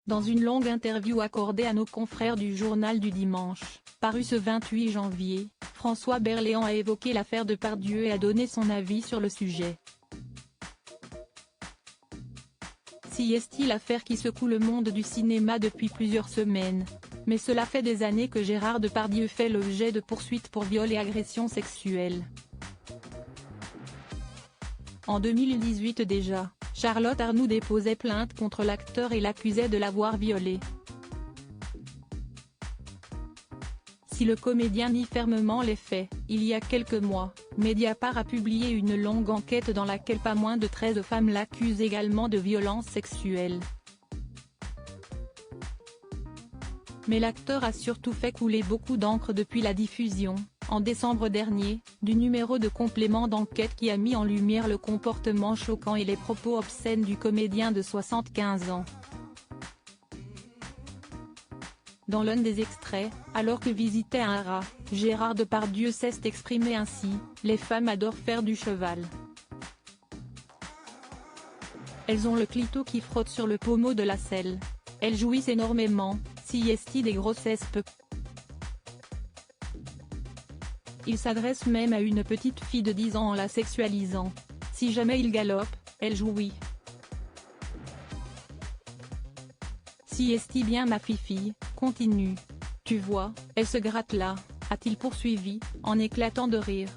Dans une longue interview accordée à nos confrères du Journal du Dimanche, paru ce 28 janvier, François Berléand a évoqué l'affaire Depardieu et a donné son avis sur le sujet. Si est-il l'affaire qui secoue le monde du cinéma depuis plusieurs semaines. Mais cela fait des années que Gérard Depardieu fait l'objet de poursuites pour viol et agression sexuelle. En 2018 déjà, Charlotte Arnoux déposait plainte contre l'acteur et l'accusait de l'avoir violé. Si le comédien nie fermement les faits, il y a quelques mois, Mediapart a publié une longue enquête dans laquelle pas moins de 13 femmes l'accusent également de violences sexuelles. Mais l'acteur a surtout fait couler beaucoup d'encre depuis la diffusion, en décembre dernier, du numéro de complément d'enquête qui a mis en lumière le comportement choquant et les propos obscènes du comédien de 75 ans. Dans l'un des extraits, alors que visitait un rat, Gérard Depardieu s'est exprimé ainsi: « Les femmes adorent faire du cheval. Elles ont le clito qui frotte sur le pommeau de la selle. Elles jouissent énormément, si est-il des grossesses peu. » Il s'adresse même à une petite fille de 10 ans en la sexualisant. « Si jamais il galope, elle jouit. Si est-il bien ma fille, continue. Tu vois, elle se gratte là », a-t-il poursuivi, en éclatant de rire.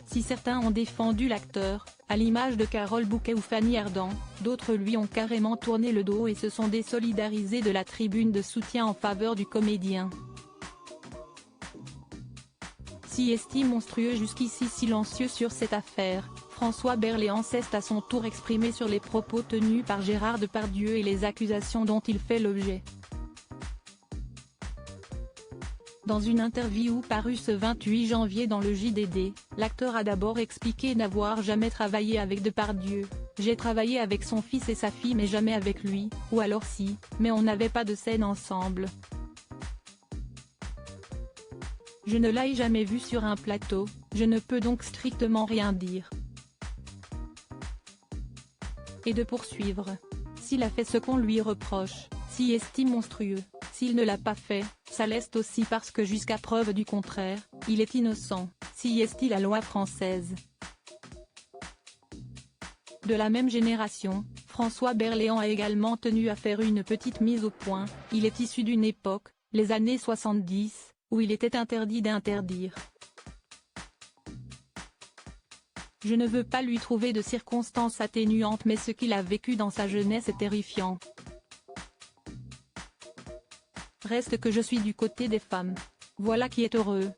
Si certains ont défendu l'acteur, à l'image de Carole Bouquet ou Fanny Ardant, d'autres lui ont carrément tourné le dos et se sont désolidarisés de la tribune de soutien en faveur du comédien. Si est-il monstrueux jusqu'ici silencieux sur cette affaire, François Berléand s'est à son tour exprimé sur les propos tenus par Gérard Depardieu et les accusations dont il fait l'objet. Dans une interview parue ce 28 janvier dans le JDD, l'acteur a d'abord expliqué n'avoir jamais travaillé avec Depardieu. « J'ai travaillé avec son fils et sa fille mais jamais avec lui, ou alors si, mais on n'avait pas de scène ensemble. Je ne l'ai jamais vu sur un plateau, je ne peux donc strictement rien dire. » Et de poursuivre. S'il a fait ce qu'on lui reproche, si est-il monstrueux, s'il ne l'a pas fait, ça l'est aussi parce que jusqu'à preuve du contraire, il est innocent, si est-il la loi française. De la même génération, François Berléand a également tenu à faire une petite mise au point. Il est issu d'une époque, les années 70, où il était interdit d'interdire. Je ne veux pas lui trouver de circonstances atténuantes mais ce qu'il a vécu dans sa jeunesse est terrifiant. Reste que je suis du côté des femmes. Voilà qui est heureux.